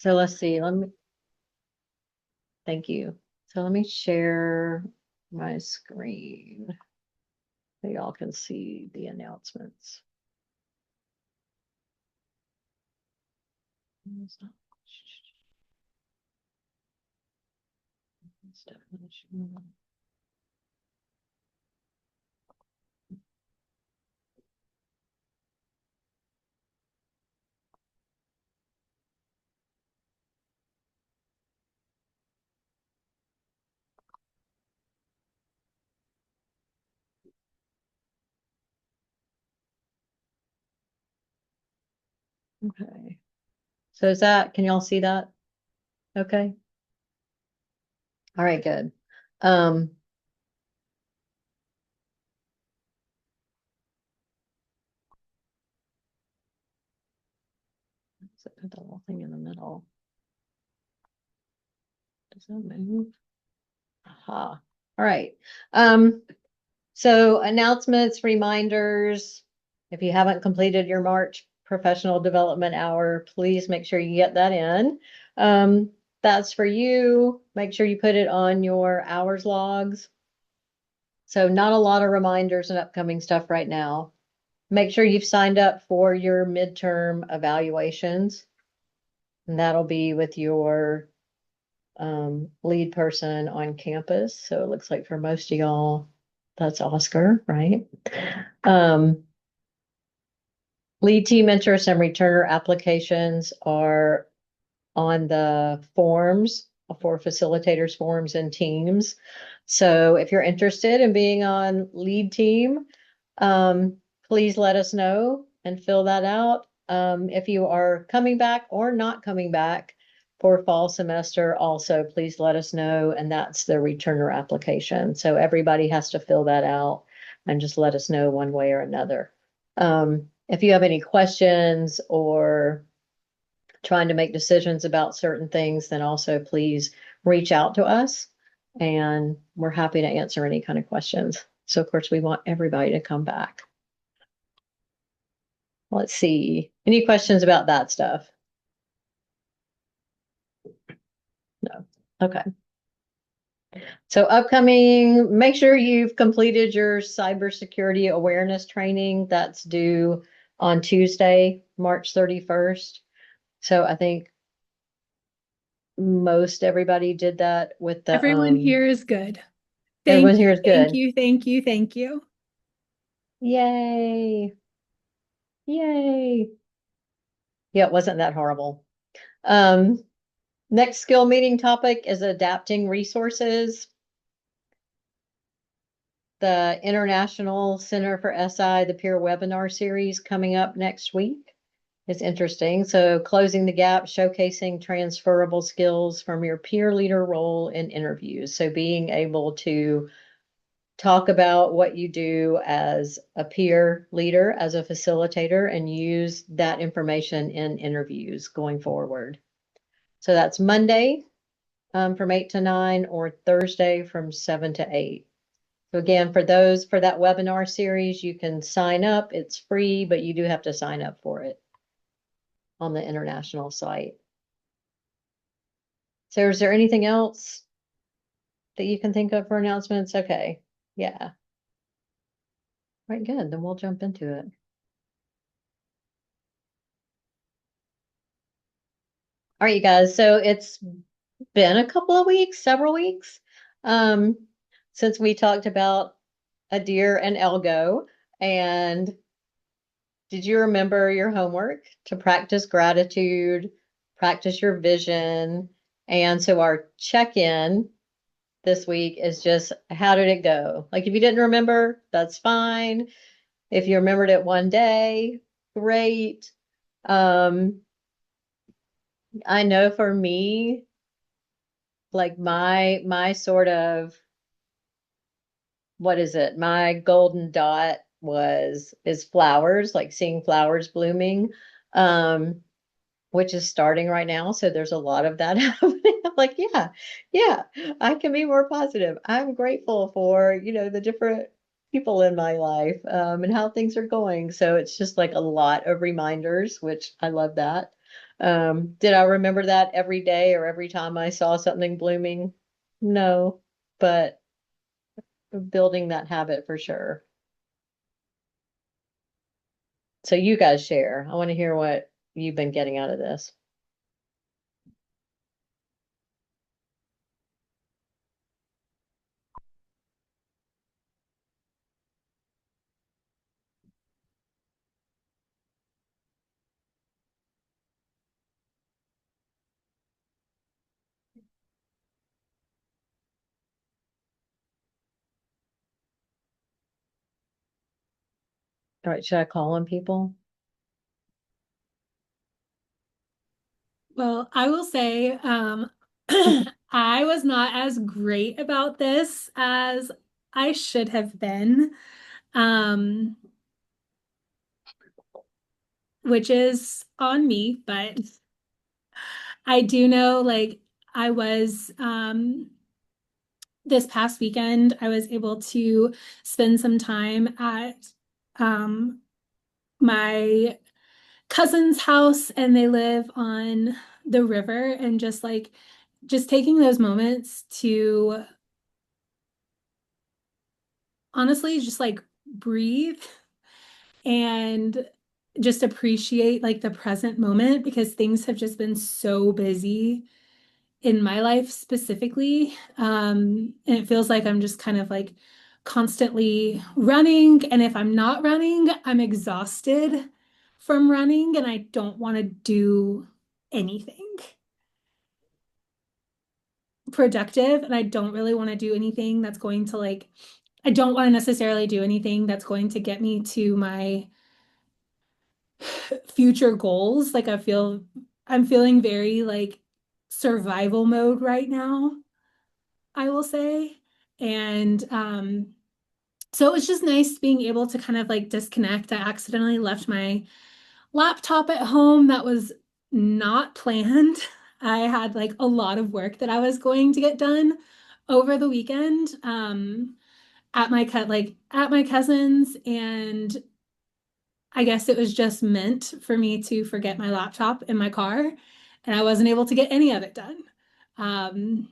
So let's see, thank you. So let me share my screen so y'all can see the announcements. Okay. So can y'all see that? Okay. All right, good. So put the little thing in the middle. Does that move? Aha. All right. So announcements, reminders. If you haven't completed your March professional development hour, please make sure you get that in. That's for you. Make sure you put it on your hours logs. So not a lot of reminders and upcoming stuff right now. Make sure you've signed up for your midterm evaluations. And that'll be with your lead person on campus. So it looks like for most of y'all, that's Oscar, right? Lead team interest and returner applications are on the forms for facilitators forms and teams. So if you're interested in being on lead team, please let us know and fill that out. If you are coming back or not coming back for fall semester, also please let us know. And that's the returner application. So everybody has to fill that out and just let us know one way or another. If you have any questions or trying to make decisions about certain things, then also please reach out to us and we're happy to answer any kind of questions. So of course we want everybody to come back. Let's see. Any questions about that stuff? No. Okay. So upcoming, make sure you've completed your cybersecurity awareness training. That's due on Tuesday, March 31st. So I think most everybody did that with the Everyone here is good. Everyone here is good. Thank you, thank you, thank you. Yay. Yay. Yeah, it wasn't that horrible. Next skill meeting topic is adapting resources. The International Center for SI, the peer webinar series coming up next week is interesting. So closing the gap, showcasing transferable skills from your peer leader role in interviews. So being able to talk about what you do as a peer leader, as a facilitator, and use that information in interviews going forward. So that's Monday from 8 to 9 or Thursday from 7 to 8. So again, for that webinar series, you can sign up. It's free, but you do have to sign up for it on the international site. So is there anything else that you can think of for announcements? Okay. Yeah. Right, good. Then we'll jump into it. All right, you guys. So it's been a couple of weeks, several weeks, since we talked about Adir and Elgo. And did you remember your homework to practice gratitude, practice your vision? And so our check-in this week is just how did it go? Like if you didn't remember, that's fine. If you remembered it one day, great. I know for me, like my sort of what is it? My golden dot is flowers, like seeing flowers blooming, which is starting right now. So there's a lot of that happening. I'm like, yeah, I can be more positive. I'm grateful for, the different people in my life, and how things are going. So it's just like a lot of reminders, which I love that. Did I remember that every day or every time I saw something blooming? No, but building that habit for sure. So you guys share. I want to hear what you've been getting out of this. All right, should I call on people? Well, I will say, I was not as great about this as I should have been, um, which is on me, but I do know, like, I was, this past weekend, I was able to spend some time at, um, my cousin's house, and they live on the river, and just taking those moments to honestly just like breathe and just appreciate like the present moment, because things have just been so busy in my life specifically. And it feels like I'm just kind of like constantly running. And if I'm not running, I'm exhausted from running and I don't want to do anything productive. And I don't really want to do anything that's going to like, I don't want to necessarily do anything that's going to get me to my future goals. Like I'm feeling very like survival mode right now, I will say. And so it was just nice being able to kind of like disconnect. I accidentally left my laptop at home. That was not planned. I had like a lot of work that I was going to get done over the weekend at my cousin's, and I guess it was just meant for me to forget my laptop in my car, and I wasn't able to get any of it done. Um,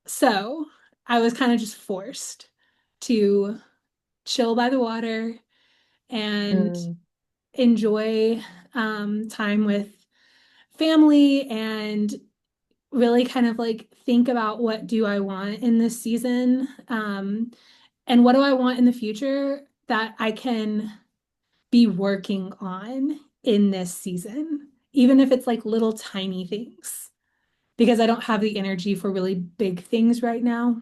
so I was kind of just forced to chill by the water and Mm, enjoy time with family, and really kind of like think about what do I want in this season, and what do I want in the future that I can be working on in this season, even if it's like little tiny things, because I don't have the energy for really big things right now.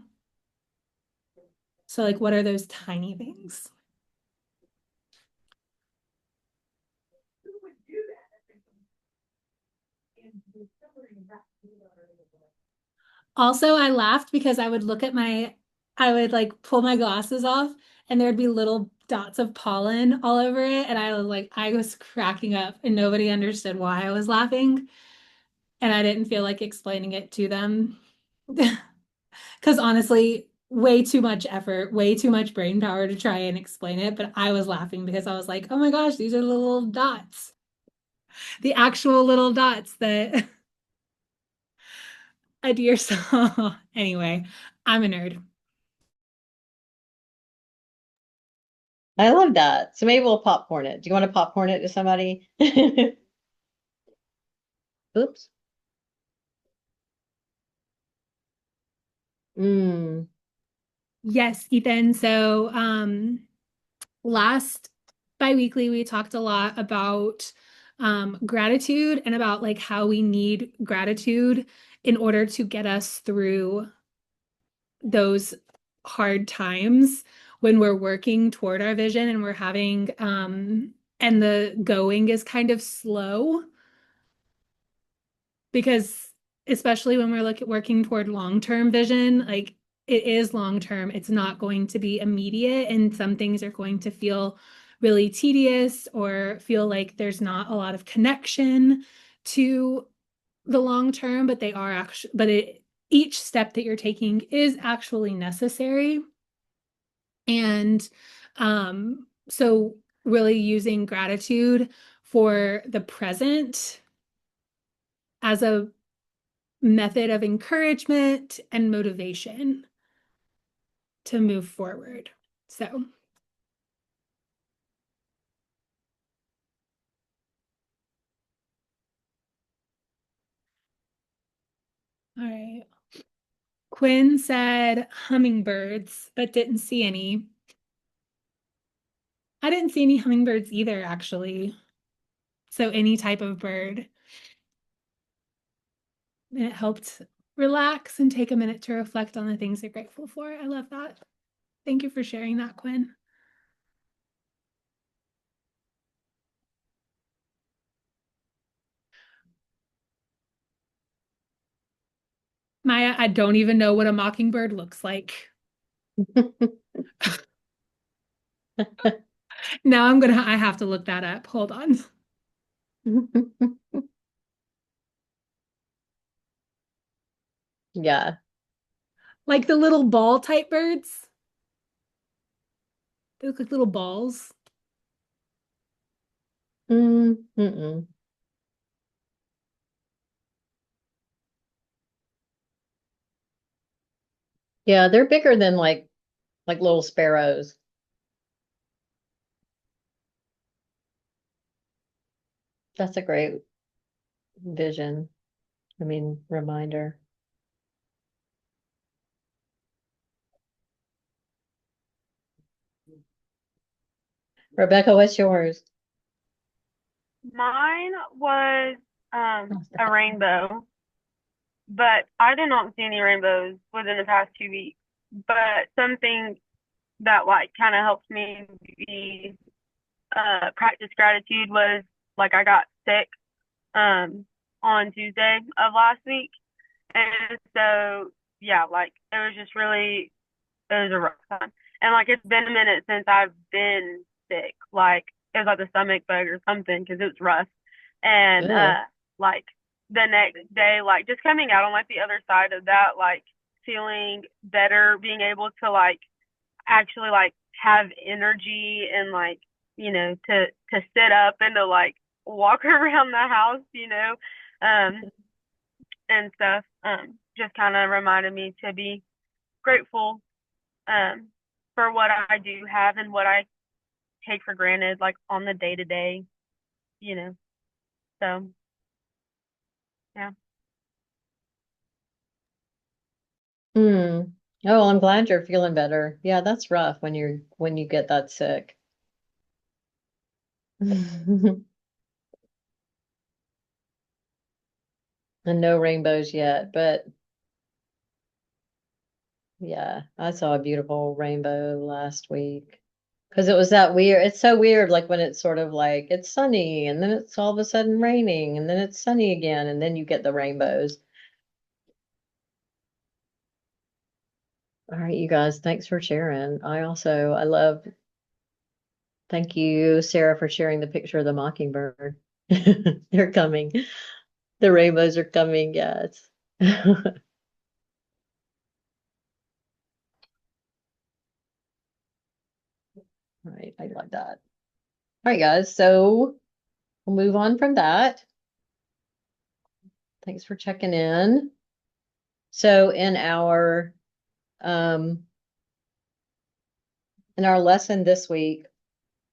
So, like, what are those tiny things? Also, I laughed because I would like pull my glasses off and there'd be little dots of pollen all over it. And I was cracking up and nobody understood why I was laughing. And I didn't feel like explaining it to them. Because honestly, way too much effort, way too much brain power to try and explain it. But I was laughing because I was like, oh my gosh, these are the little dots, the actual little dots that a deer saw. Anyway, I'm a nerd. I love that. So maybe we'll popcorn it. Do you want to popcorn it to somebody? Oops. Mm, Yes, Ethan. So, last biweekly, we talked a lot about gratitude and about like how we need gratitude in order to get us through those hard times when we're working toward our vision and we're having and the going is kind of slow, because especially when we're working toward long-term vision, like it is long-term, it's not going to be immediate, and some things are going to feel really tedious or feel like there's not a lot of connection to the long term, but they are actually, each step that you're taking is actually necessary. And so really using gratitude for the present as a method of encouragement and motivation to move forward. So, all right. Quinn said hummingbirds, but didn't see any. I didn't see any hummingbirds either, actually. So any type of bird. And it helped relax and take a minute to reflect on the things you're grateful for. I love that. Thank you for sharing that, Quinn. Maya, I don't even know what a mockingbird looks like. Now I have to look that up. Hold on. Yeah. Like the little ball type birds. They look like little balls. Mm-mm. Yeah, they're bigger than like little sparrows. That's a great vision. I mean, reminder. Rebecca, what's yours? Mine was a rainbow, but I did not see any rainbows within the past 2 weeks. But something that like kind of helped me be practice gratitude was like I got sick on Tuesday of last week, and so yeah, like it was just really it was a rough time. And like it's been a minute since I've been sick. Like it was like the stomach bug or something because it was rough. And Ugh. like the next day, like just coming out on like the other side of that, like feeling better, being able to like actually like have energy and like, to sit up and to like walk around the house, um and stuff. Just kind of reminded me to be grateful um, for what I do have and what I take for granted, like on the day to day, you know. So, yeah. Hmm. Oh, I'm glad you're feeling better. Yeah, that's rough when you get that sick. And no rainbows yet, but yeah, I saw a beautiful rainbow last week. Because it was that weird. It's so weird, like when it's sort of like it's sunny and then it's all of a sudden raining and then it's sunny again and then you get the rainbows. All right, you guys, thanks for sharing. I love, thank you, Sarah, for sharing the picture of the mockingbird. They're coming. The rainbows are coming, yes. Right, I love that. All right, guys, so we'll move on from that. Thanks for checking in. So um in our lesson this week,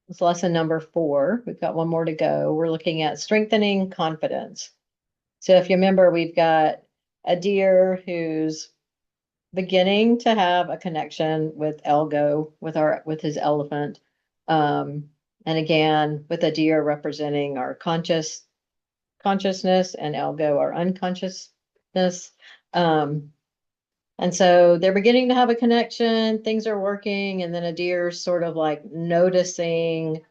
it's lesson number 4. We've got one more to go. We're looking at strengthening confidence. So if you remember, we've got a deer who's beginning to have a connection with Elgo, with his elephant. And again, with a deer representing our consciousness and Elgo our unconsciousness. Um, and so they're beginning to have a connection, things are working, and then a deer's sort of like noticing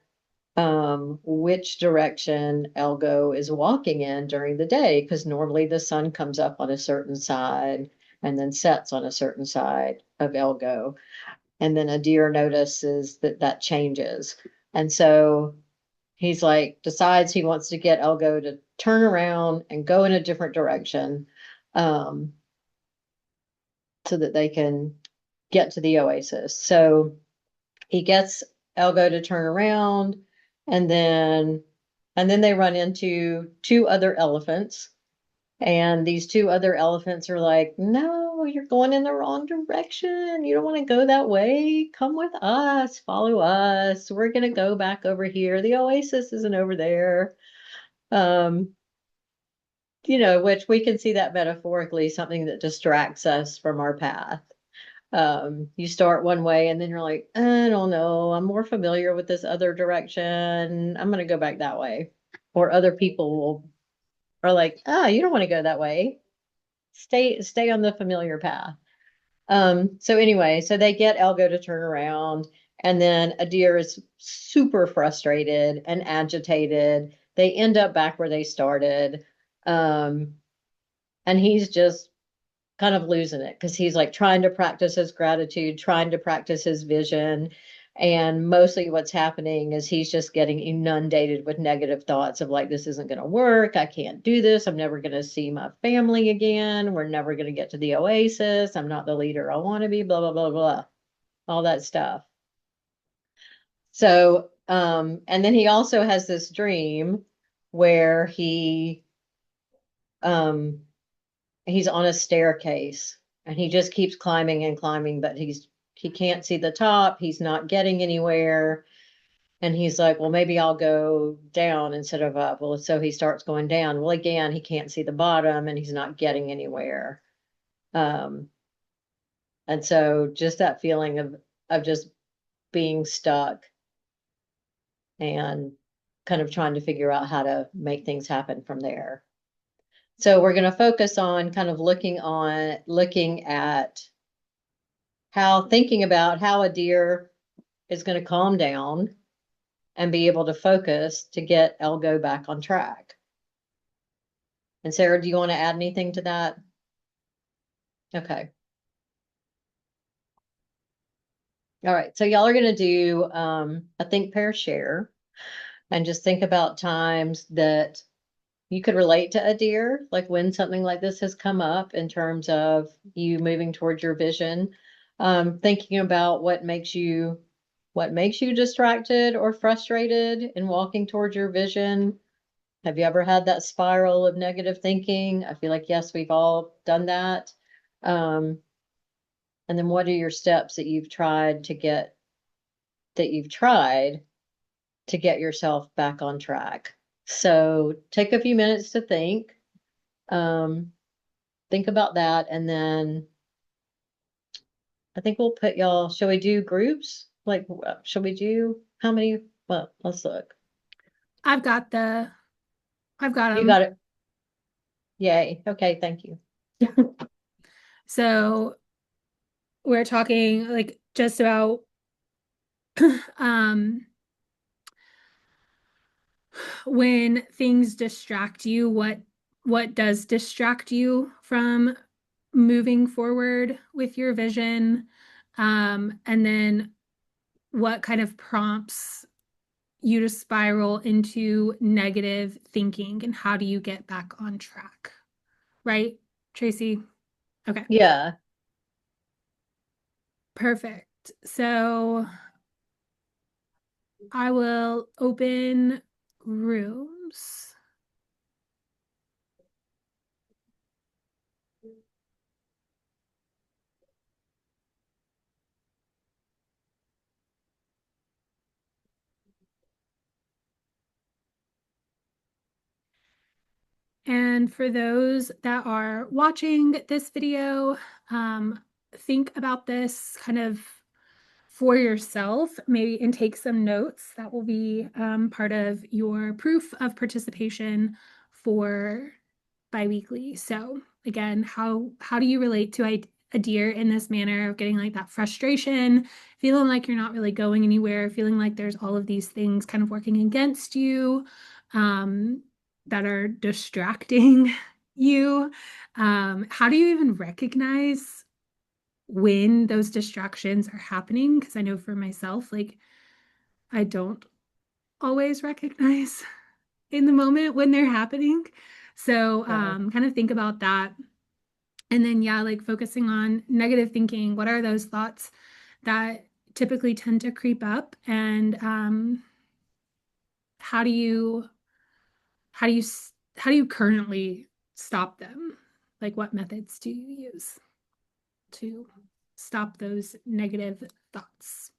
which direction Elgo is walking in during the day, because normally the sun comes up on a certain side and then sets on a certain side of Elgo. And then a deer notices that that changes. And so he's like, decides he wants to get Elgo to turn around and go in a different direction, um, so that they can get to the oasis. So he gets Elgo to turn around, and then And then they run into two other elephants. And these two other elephants are like, no, you're going in the wrong direction. You don't want to go that way. Come with us. Follow us. We're going to go back over here. The oasis isn't over there. Um, which we can see that metaphorically, something that distracts us from our path. You start one way and then you're like, I don't know, I'm more familiar with this other direction. I'm going to go back that way. Or other people are like, you don't want to go that way. Stay on the familiar path. So anyway, so they get Elgo to turn around, and then Adir is super frustrated and agitated. They end up back where they started. And he's just kind of losing it because he's like trying to practice his gratitude, trying to practice his vision. And mostly what's happening is he's just getting inundated with negative thoughts of like, this isn't going to work. I can't do this. I'm never going to see my family again. We're never going to get to the oasis. I'm not the leader I want to be, blah, blah, blah, blah, all that stuff. So, and then he also has this dream where he's on a staircase and he just keeps climbing and climbing, but he can't see the top. He's not getting anywhere. And he's like, well, maybe I'll go down instead of up. Well, so he starts going down. Well, again, he can't see the bottom and he's not getting anywhere. And so just that feeling of just being stuck and kind of trying to figure out how to make things happen from there. So we're going to focus on kind of looking at thinking about how Adir is going to calm down and be able to focus to get Elgo back on track. And Sarah, do you want to add anything to that? Okay. All right. So y'all are going to do a think, pair, share, and just think about times that you could relate to Adir, like when something like this has come up in terms of you moving towards your vision, thinking about what makes you distracted or frustrated in walking towards your vision. Have you ever had that spiral of negative thinking? I feel like, yes, we've all done that. And then what are your steps that you've tried to get yourself back on track? So take a few minutes to think. Think about that, and then I think we'll put y'all. Shall we do groups? Like, shall we do how many? Well, let's look. I've got You them. got it. Yay. Okay, thank you. So we're talking like just about when things distract you, what does distract you from moving forward with your vision? And then what kind of prompts you to spiral into negative thinking, and how do you get back on track? Right, Tracy? Okay. Yeah. Perfect. So I will open rooms. And for those that are watching this video, think about this kind of for yourself, maybe, and take some notes. That will be part of your proof of participation for biweekly. So again, how do you relate to Adir in this manner of getting like that frustration, feeling like you're not really going anywhere, feeling like there's all of these things kind of working against you, that are distracting you? How do you even recognize when those distractions are happening? Because I know for myself, like, I don't always recognize in the moment when they're happening. So kind of think about that. And then, yeah, like focusing on negative thinking. What are those thoughts that typically tend to creep up? And how do you how do you currently stop them? Like what methods do you use to stop those negative thoughts?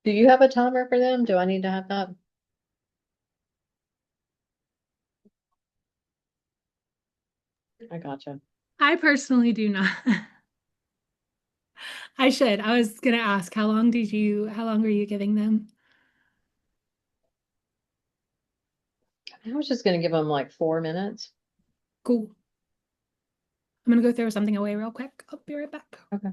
Do you have a timer for them? Do I need to have that? I gotcha. I personally do not. I should. I was gonna ask, how long were you giving them? I was just gonna give them like 4 minutes. Cool. I'm gonna go throw something away real quick. I'll be right back. Okay.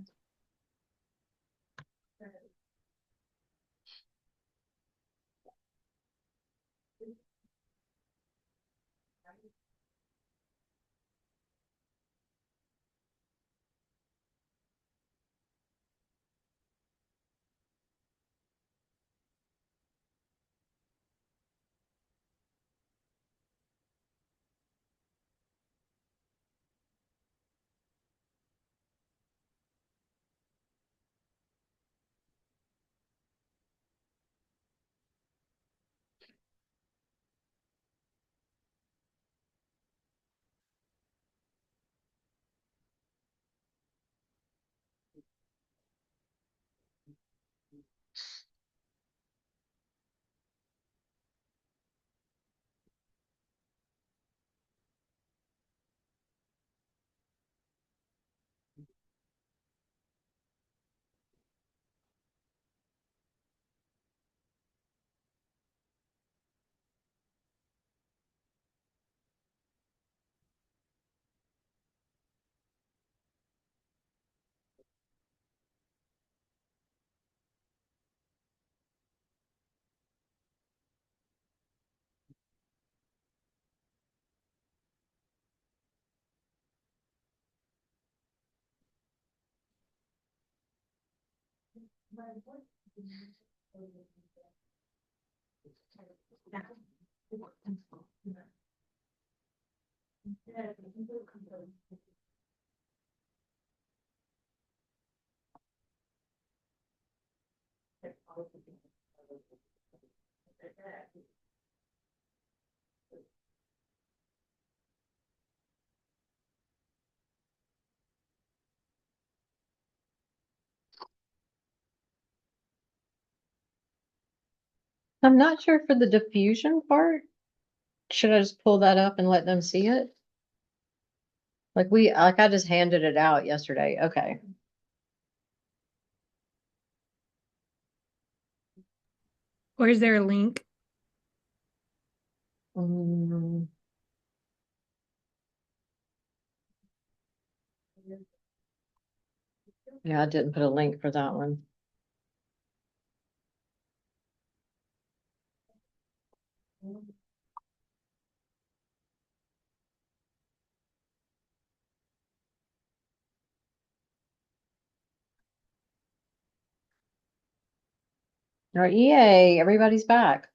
I'm not sure for the diffusion part. Should I just pull that up and let them see it? Like I just handed it out yesterday. Okay. Or is there a link? Mm, yeah, I didn't put a link for that one. All right, yay, everybody's back.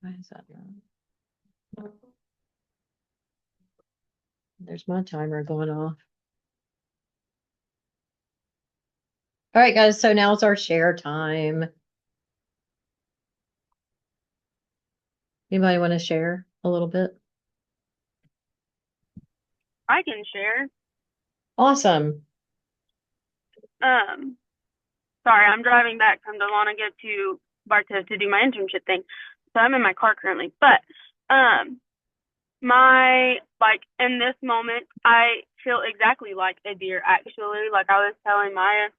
Why is that not? There's my timer going off. All right, guys, so now it's our share time. Anybody want to share a little bit? I can share. Awesome. Um, Sorry, I'm driving back from Dahlonega to Bartow to do my internship thing. So I'm in my car currently. But my like in this moment I feel exactly like a deer actually. Like I was telling Maya,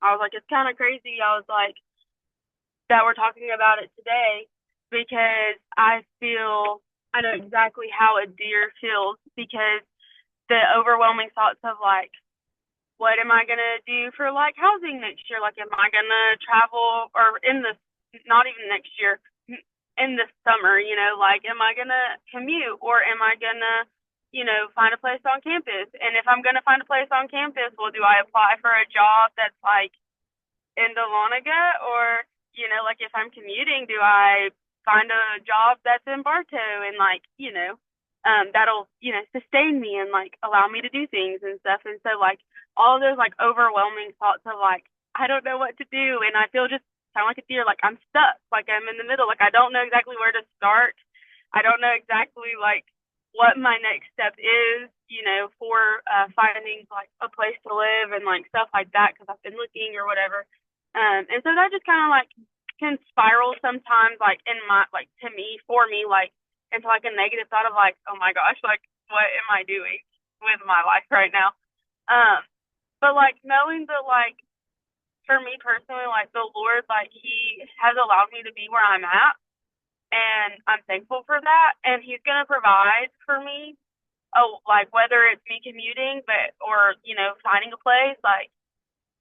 I was like, it's kind of crazy. I was like, that we're talking about it today because I know exactly how a deer feels because the overwhelming thoughts of like, what am I gonna do for like housing next year? Like, am I gonna travel or in the not even next year, in the summer? You know, like, am I gonna commute or am I gonna, find a place on campus? And if I'm gonna find a place on campus, well, do I apply for a job that's like in Dahlonega or like if I'm commuting, do I find a job that's in Bartow and like that'll sustain me and like allow me to do things and stuff. And so like all those like overwhelming thoughts of like I don't know what to do and I feel just kind of like a deer, like I'm stuck, like I'm in the middle, like I don't know exactly where to start. I don't know exactly like what my next step is, for finding like a place to live and like stuff like that because I've been looking or whatever. And so that just kind of like can spiral sometimes, like in my like to me for me like into like a negative thought of like, oh my gosh, like what am I doing with my life right now? Um, but like knowing that like for me personally, like the Lord, like He has allowed me to be where I'm at, and I'm thankful for that, and He's gonna provide for me. Oh, like whether it's me commuting, but or finding a place, like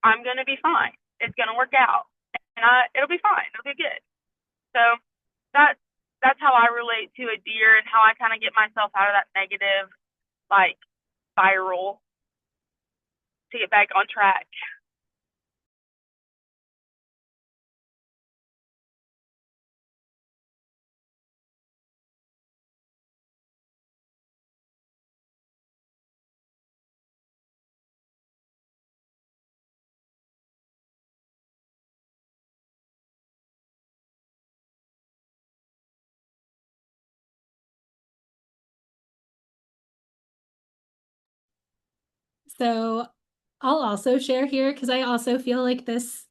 I'm gonna be fine. It's gonna work out, and it'll be fine. It'll be good. So that's that's how I relate to a deer and how I kind of get myself out of that negative like spiral to get back on track. So I'll also share here because I also feel like this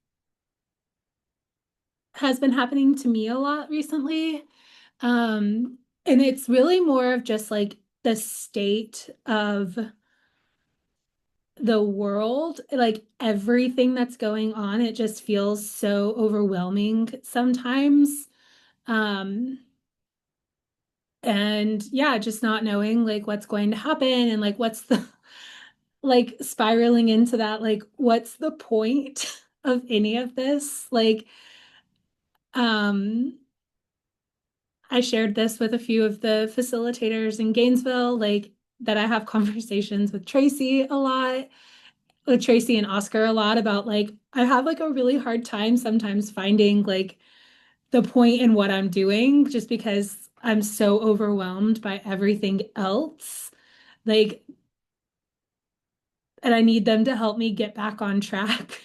has been happening to me a lot recently. And it's really more of just like the state of the world, like everything that's going on, it just feels so overwhelming sometimes. Um, and yeah, just not knowing like what's going to happen and like what's the like spiraling into that, like what's the point of any of this? Like, um, I shared this with a few of the facilitators in Gainesville, like that I have conversations with Tracy a lot, with Tracy and Oscar a lot about like I have like a really hard time sometimes finding like the point in what I'm doing just because I'm so overwhelmed by everything else. Like, and I need them to help me get back on track.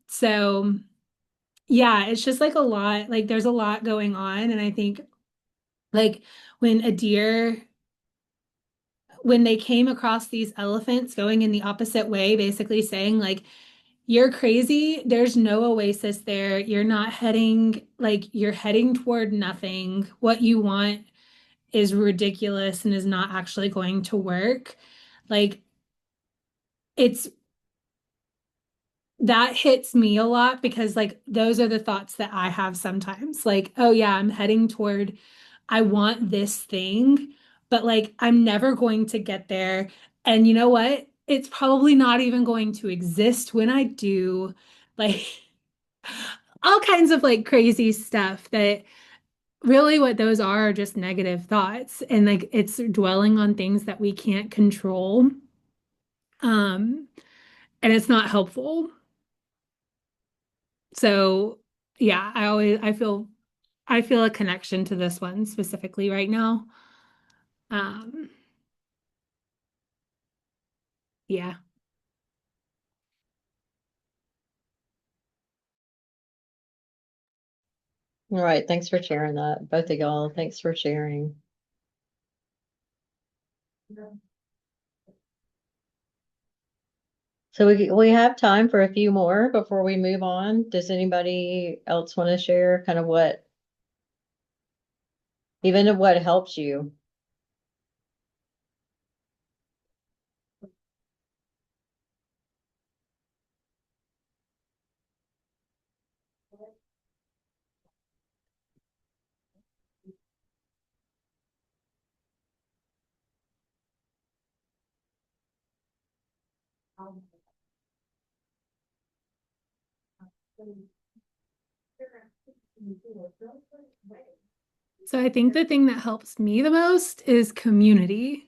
So yeah, it's just like a lot, like there's a lot going on. And I think like when a deer, when they came across these elephants going in the opposite way, basically saying like, you're crazy. There's no oasis there. You're not heading, like, you're heading toward nothing. What you want is ridiculous and is not actually going to work. Like, it's that hits me a lot because, like, those are the thoughts that I have sometimes. Like, oh, yeah, I'm heading toward, I want this thing, but like, I'm never going to get there. And you know what? It's probably not even going to exist when I do. Like, all kinds of like crazy stuff that really what those are just negative thoughts and like it's dwelling on things that we can't control um and it's not helpful. So yeah, I feel a connection to this one specifically right now. um yeah. All right. Thanks for sharing that. Both of y'all. Thanks for sharing. So we have time for a few more before we move on. Does anybody else want to share kind of what, even what helps you? So I think the thing that helps me the most is community.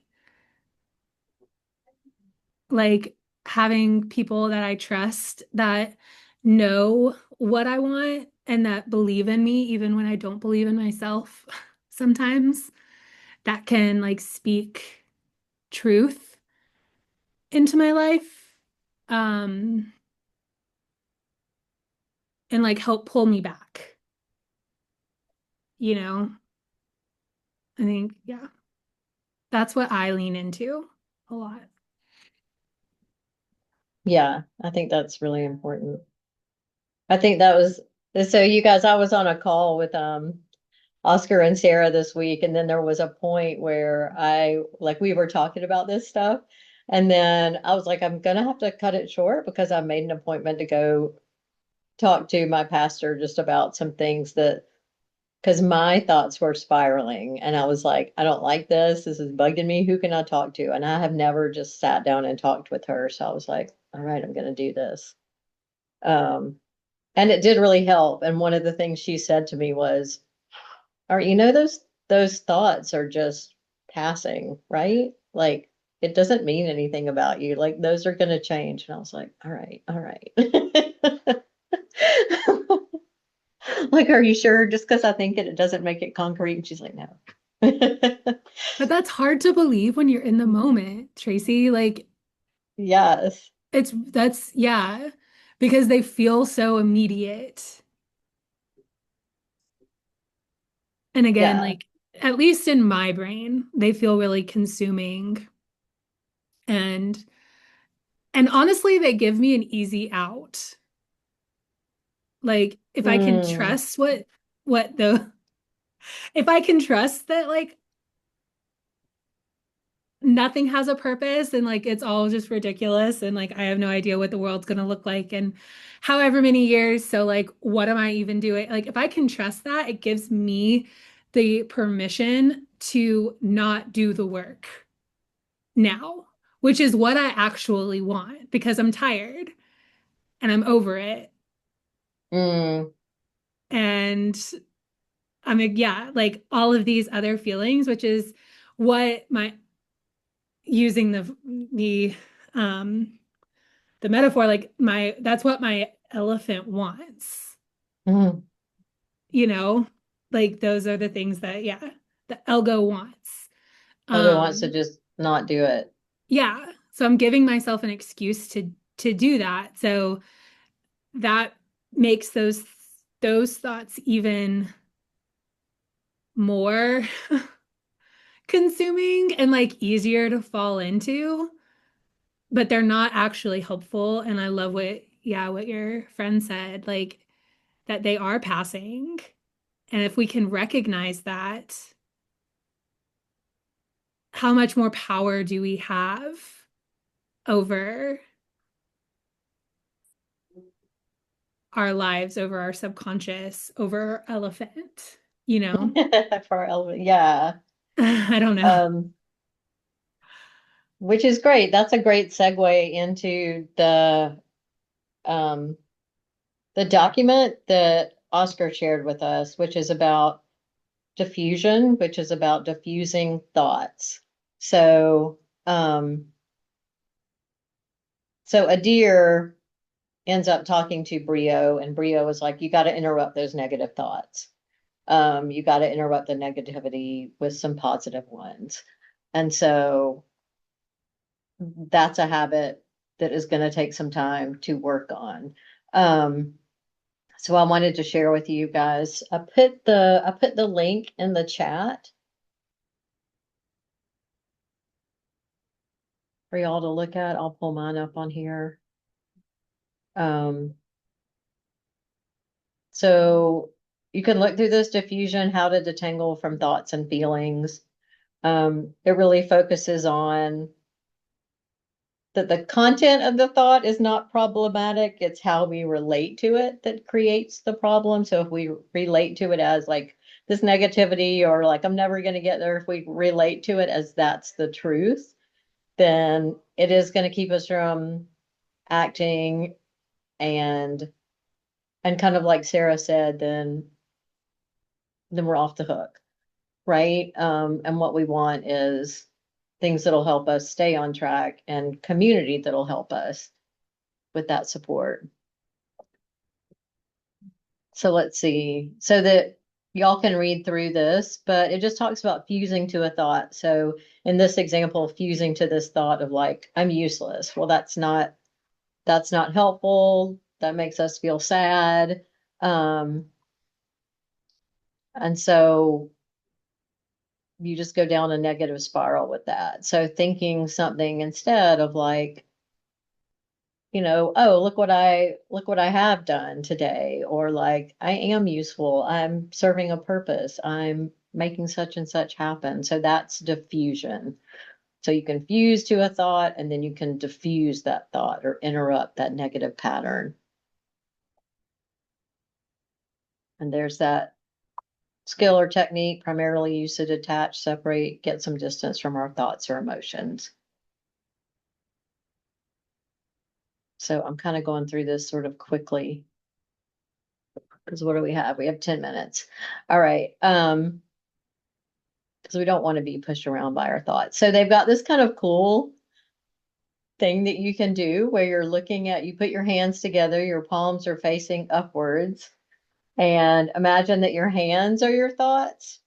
Like having people that I trust that know what I want and that believe in me, even when I don't believe in myself sometimes, that can like speak truth into my life. Um, and like help pull me back, you know? I think, yeah, that's what I lean into a lot. Yeah, I think that's really important. I think that was, so you guys, I was on a call with Oscar and Sarah this week, and then there was a point where we were talking about this stuff, and then I was like, I'm gonna have to cut it short because I made an appointment to go talk to my pastor just about some things that, because my thoughts were spiraling, and I was like, I don't like this. This is bugging me. Who can I talk to? And I have never just sat down and talked with her. So I was like, all right, I'm gonna do this. Um, and it did really help. And one of the things she said to me was, or those thoughts are just passing, right? Like it doesn't mean anything about you. Like those are gonna change. And I was like, all right, all right. Like, are you sure? Just because I think it doesn't make it concrete. And she's like, no. But that's hard to believe when you're in the moment, Tracy. Like Yes. yeah, because they feel so immediate. And again, Yeah. like at least in my brain, they feel really consuming and honestly, they give me an easy out. Like if I can Mm, trust what the if I can trust that like nothing has a purpose and like it's all just ridiculous and like I have no idea what the world's going to look like in however many years. So like what am I even doing? Like if I can trust that, it gives me the permission to not do the work now, which is what I actually want because I'm tired and I'm over it. mm, And I'm like, yeah, like all of these other feelings, which is what my using um the metaphor, like my that's what my elephant wants, mm. you know? Like those are the things that, yeah, the Elgo wants. Elder wants to Um, just not do it. yeah. So I'm giving myself an excuse to do that. So that makes those thoughts even more consuming and like easier to fall into, but they're not actually helpful. And I love what your friend said, like that they are passing. And if we can recognize that, how much more power do we have over our lives, over our subconscious, over our elephant, you know? For our elephant. Yeah. I don't know. Um, which is great. That's a great segue into um the document that Oscar shared with us, which is about diffusion, which is about diffusing thoughts. So, so Adir ends up talking to Brio, and Brio is like, you got to interrupt those negative thoughts. You got to interrupt the negativity with some positive ones. And so that's a habit that is going to take some time to work on. Um, so I wanted to share with you guys. I put the link in the chat for y'all to look at. I'll pull mine up on here. Um, so you can look through this diffusion, how to detangle from thoughts and feelings. It really focuses on that the content of the thought is not problematic. It's how we relate to it that creates the problem. So if we relate to it as like this negativity or like I'm never going to get there, if we relate to it as that's the truth, then it is going to keep us from acting and kind of like Sarah said, then we're off the hook, right? And what we want is things that'll help us stay on track and community that'll help us with that support. So let's see. So that y'all can read through this, but it just talks about fusing to a thought. So in this example, fusing to this thought of like, I'm useless. Well, that's not helpful. That makes us feel sad. And so you just go down a negative spiral with that. So thinking something instead of like, oh, look what I have done today, or like I am useful, I'm serving a purpose, I'm making such and such happen. So that's diffusion. So you can fuse to a thought and then you can diffuse that thought or interrupt that negative pattern. And there's that skill or technique primarily used to detach, separate, get some distance from our thoughts or emotions. So I'm kind of going through this sort of quickly because what do we have? We have 10 minutes. All right. Because we don't want to be pushed around by our thoughts. So they've got this kind of cool thing that you can do where you're looking at, you put your hands together, your palms are facing upwards, and imagine that your hands are your thoughts.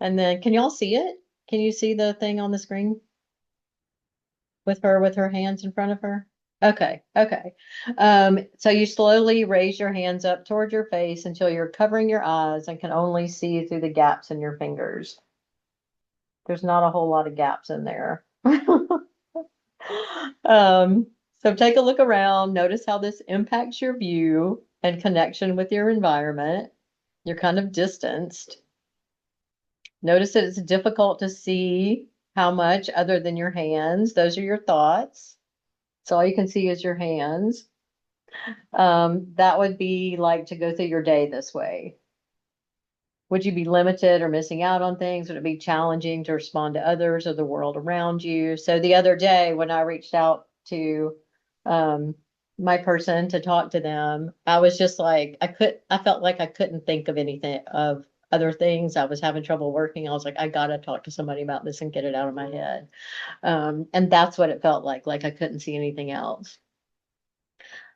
And then can y'all see it? Can you see the thing on the screen with her hands in front of her? Okay, okay. So you slowly raise your hands up toward your face until you're covering your eyes and can only see through the gaps in your fingers. There's not a whole lot of gaps in there. So take a look around, notice how this impacts your view and connection with your environment. You're kind of distanced. Notice that it's difficult to see how much other than your hands. Those are your thoughts. So all you can see is your hands. That would be like to go through your day this way. Would you be limited or missing out on things? Would it be challenging to respond to others or the world around you? So the other day when I reached out to my person to talk to them, I was just like, I felt like I couldn't think of anything of other things. I was having trouble working. I was like, I gotta talk to somebody about this and get it out of my head. And that's what it felt like I couldn't see anything else.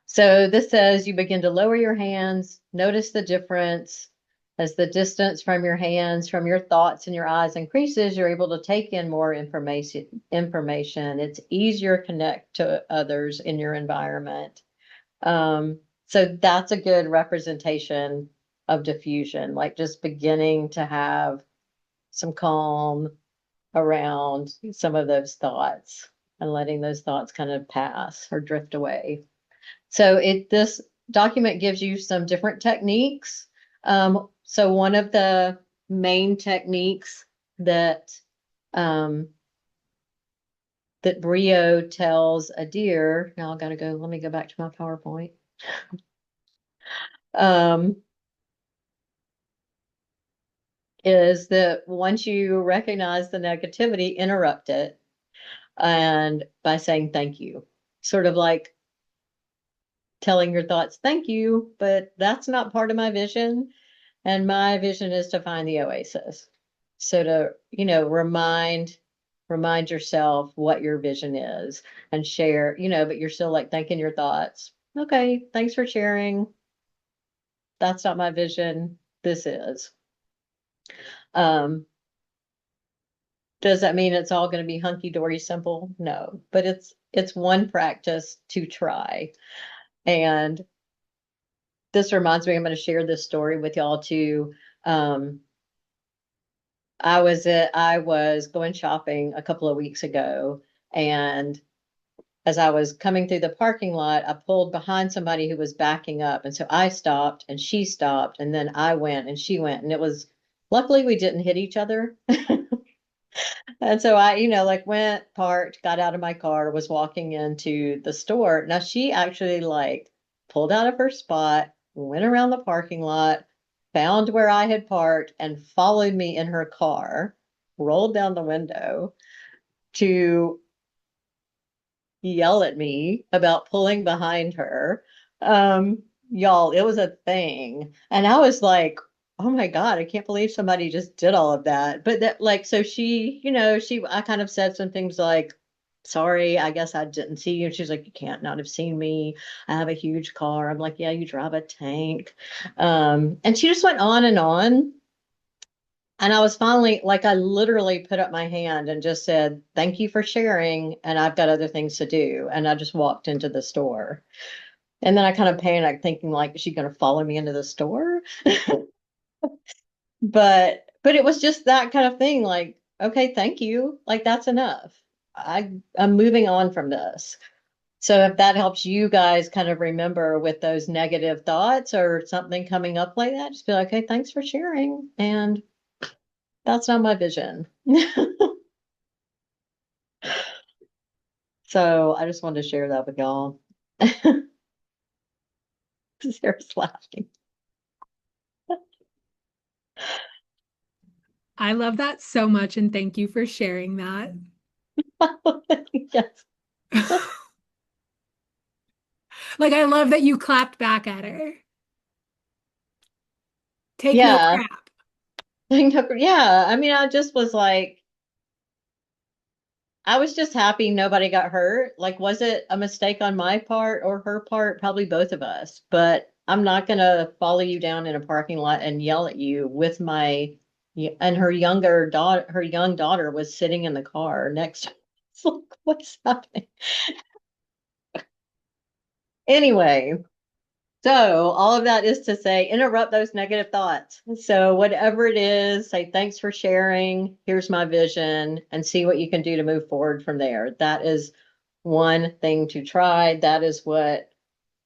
So this says you begin to lower your hands, notice the difference. As the distance from your hands, from your thoughts and your eyes increases, you're able to take in more information. It's easier to connect to others in your environment. So that's a good representation of diffusion, like just beginning to have some calm around some of those thoughts and letting those thoughts kind of pass or drift away. So this document gives you some different techniques. So one of the main techniques that that Brio tells Adair, now I gotta go, let me go back to my PowerPoint. Is that once you recognize the negativity, interrupt it and by saying thank you. Sort of like telling your thoughts, thank you, but that's not part of my vision. And my vision is to find the oasis. So to, remind yourself what your vision is and share, but you're still like thinking your thoughts. Okay, thanks for sharing. That's not my vision. This is. Does that mean it's all going to be hunky-dory simple? No, but it's one practice to try. And this reminds me, I'm going to share this story with y'all too. I was going shopping a couple of weeks ago and as I was coming through the parking lot, I pulled behind somebody who was backing up. And so I stopped and she stopped, and then I went and she went. And it was luckily we didn't hit each other. And so I, like went, parked, got out of my car, was walking into the store. Now she actually like pulled out of her spot, went around the parking lot, found where I had parked, and followed me in her car, rolled down the window to yell at me about pulling behind her. Y'all, it was a thing. And I was like, oh my God, I can't believe somebody just did all of that. But that, like, so she, I kind of said some things like, sorry, I guess I didn't see you. She's like, you can't not have seen me. I have a huge car. I'm like, yeah, you drive a tank. And she just went on and on. And I was finally like, I literally put up my hand and just said, thank you for sharing. And I've got other things to do. And I just walked into the store. And then I kind of panicked, thinking, like, is she going to follow me into the store? But it was just that kind of thing. Like, okay, thank you. Like, that's enough. I'm moving on from this. So if that helps you guys kind of remember with those negative thoughts or something coming up like that, just be like, okay, thanks for sharing. And that's not my vision. So I just wanted to share that with y'all. Sarah's laughing. I love that so much, and thank you for sharing that. Yes. Like, I love that you clapped back at her. Take no Yeah. crap. Yeah. I mean, I just was like, I was just happy nobody got hurt. Like, was it a mistake on my part or her part? Probably both of us. But I'm not gonna follow you down in a parking lot and yell at you with and her young daughter was sitting in the car next to It's like, what's happening? Anyway, so all of that is to say, interrupt those negative thoughts. So whatever it is, say thanks for sharing. Here's my vision, and see what you can do to move forward from there. That is one thing to try. That is what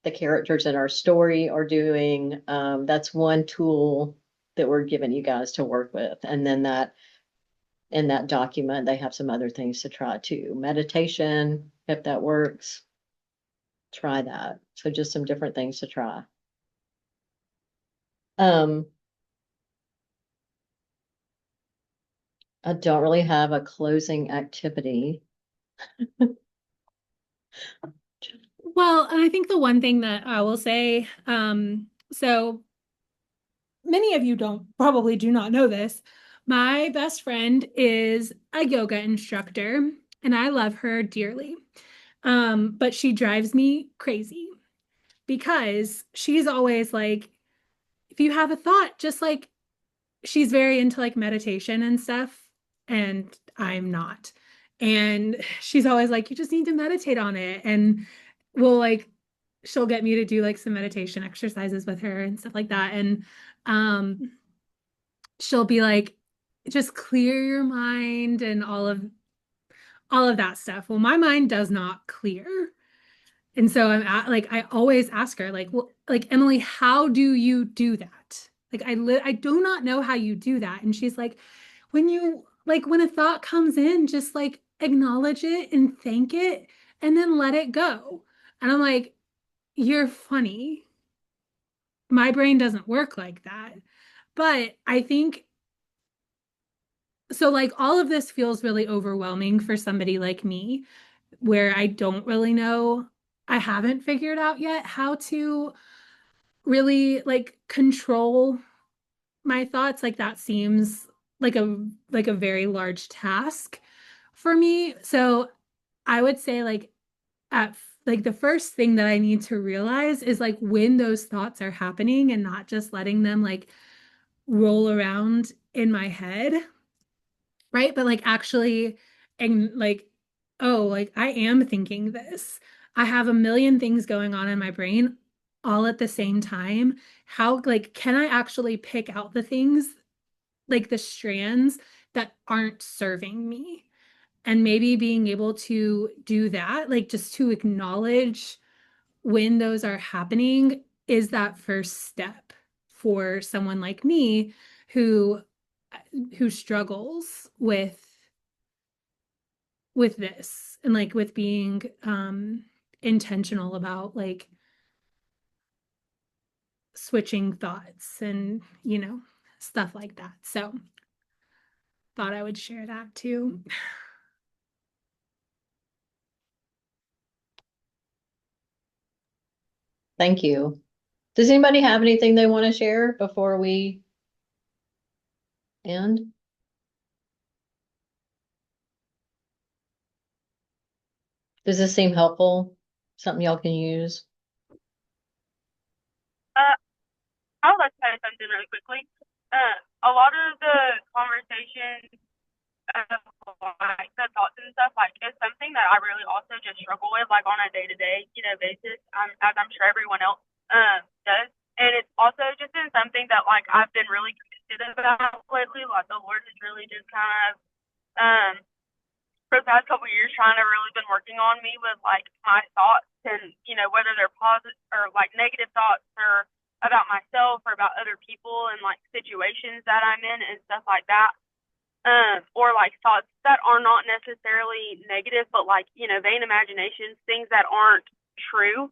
the characters in our story are doing. That's one tool that we're giving you guys to work with. And then that in that document, they have some other things to try too. Meditation, if that works, try that. So just some different things to try. Um, I don't really have a closing activity. Well, and I think the one thing that I will say, so many of you probably do not know this. My best friend is a yoga instructor, and I love her dearly. But she drives me crazy because she's always like, if you have a thought, just like she's very into like meditation and stuff, and I'm not. And she's always like, you just need to meditate on it. And we'll like, she'll get me to do like some meditation exercises with her and stuff like that. And she'll be like, just clear your mind and all of that stuff. Well, my mind does not clear. And so like, I always ask her, like, well, like, Emily, how do you do that? Like, I do not know how you do that. And she's like, when a thought comes in, just like acknowledge it and thank it and then let it go. And I'm like, you're funny. My brain doesn't work like that. But I think so, like, all of this feels really overwhelming for somebody like me, where I don't really know, I haven't figured out yet how to really like control my thoughts. Like, that seems like a very large task for me. So I would say like like the first thing that I need to realize is like when those thoughts are happening and not just letting them like roll around in my head, right? But like actually, and like, oh, like I am thinking this. I have a million things going on in my brain all at the same time. How, like, can I actually pick out the things, like the strands that aren't serving me? And maybe being able to do that, like just to acknowledge when those are happening, is that first step for someone like me who struggles with this, and like with being intentional about like switching thoughts and stuff like that. So thought I would share that too. Thank you. Does anybody have anything they want to share before we end? Does this seem helpful? Something y'all can use? I would like to say something really quickly. A lot of the conversations, like the thoughts and stuff, like is something that I really also just struggle with, like on a day to day, basis. As I'm sure everyone else does, and it's also just been something that like I've been really convicted about lately. Like the Lord has really just kind of um for the past couple of years trying to really been working on me with like my thoughts and whether they're positive or like negative thoughts or about myself or about other people and like situations that I'm in and stuff like that. Or like thoughts that are not necessarily negative, but like, vain imaginations, things that aren't true.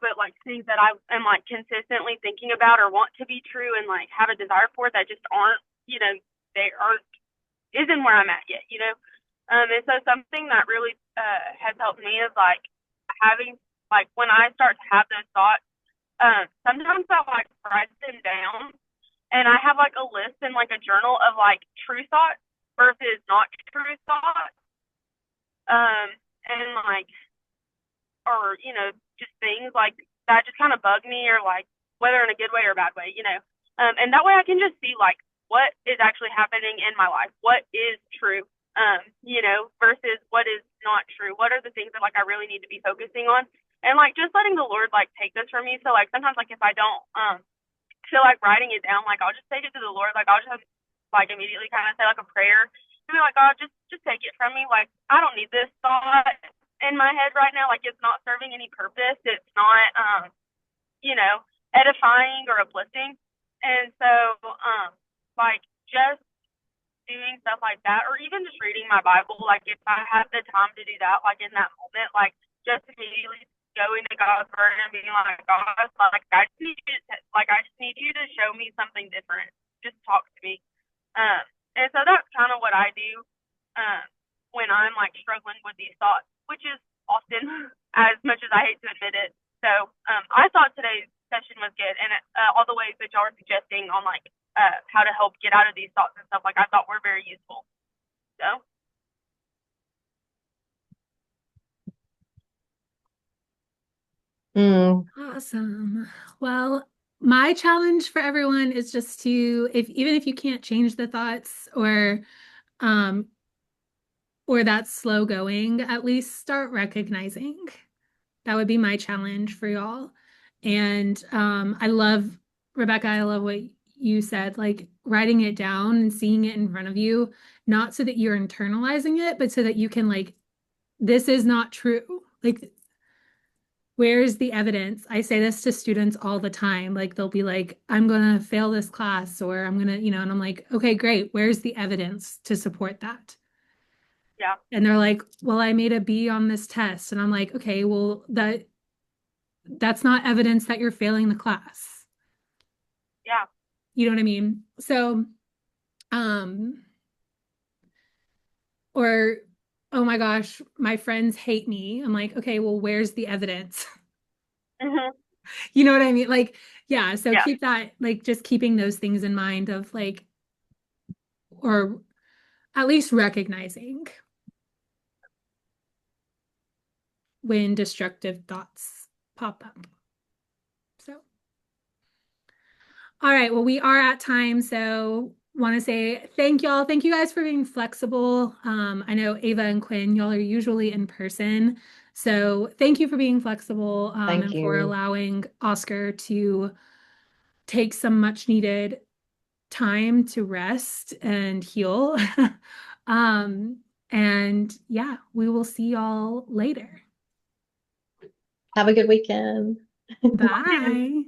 But like things that I am like consistently thinking about or want to be true and like have a desire for that just aren't, they aren't isn't where I'm at yet. And so something that really has helped me is like having like when I start to have those thoughts, sometimes I like write them down and I have like a list and like a journal of like true thoughts versus not true thoughts. And like or just things like that just kind of bug me or like whether in a good way or a bad way. And that way I can just see like what is actually happening in my life, what is true, versus what is not true. What are the things that like I really need to be focusing on, and like just letting the Lord like take this from me. So like sometimes like if I don't feel like writing it down, like I'll just take it to the Lord, like I'll just like immediately kind of say like a prayer and be like, God, just take it from me. Like I don't need this thought in my head right now. Like it's not serving any purpose. It's not edifying or uplifting. And so like just doing stuff like that, or even just reading my Bible, like if I have the time to do that, like in that moment, like just immediately going to God's word and being like, God, like I just need you to show me something different. Just talk to me. And so that's kind of what I do when I'm like struggling with these thoughts, which is often, as much as I hate to admit it. So I thought today's session was good, and all the ways that y'all are suggesting on like how to help get out of these thoughts and stuff, like I thought were very useful. So. Awesome. Well, my challenge for everyone is just to, even if you can't change the thoughts um or that's slow going, at least start recognizing. That would be my challenge for y'all. And Rebecca, I love what you said, like writing it down and seeing it in front of you, not so that you're internalizing it, but so that you can like, this is not true. Like, where's the evidence? I say this to students all the time. Like they'll be like, I'm going to fail this class, or I'm going to, and I'm like, okay, great. Where's the evidence to support that? Yeah. And they're like, well, I made a B on this test. And I'm like, okay, well, that's not evidence that you're failing the class. Yeah. You know what I mean? So, or, oh my gosh, my friends hate me. I'm like, okay, well, where's the evidence? Mm-hmm. You know what I mean? Like, yeah. So Yeah. keep that, like, just keeping those things in mind of like, or at least recognizing when destructive thoughts pop up. So, all right. Well, we are at time. So want to say thank y'all. Thank you guys for being flexible. I know Ava and Quinn, y'all are usually in person. So thank you for being flexible Thank and for you. allowing Oscar to take some much needed time to rest and heal. And yeah, we will see y'all later. Have a good weekend. Bye.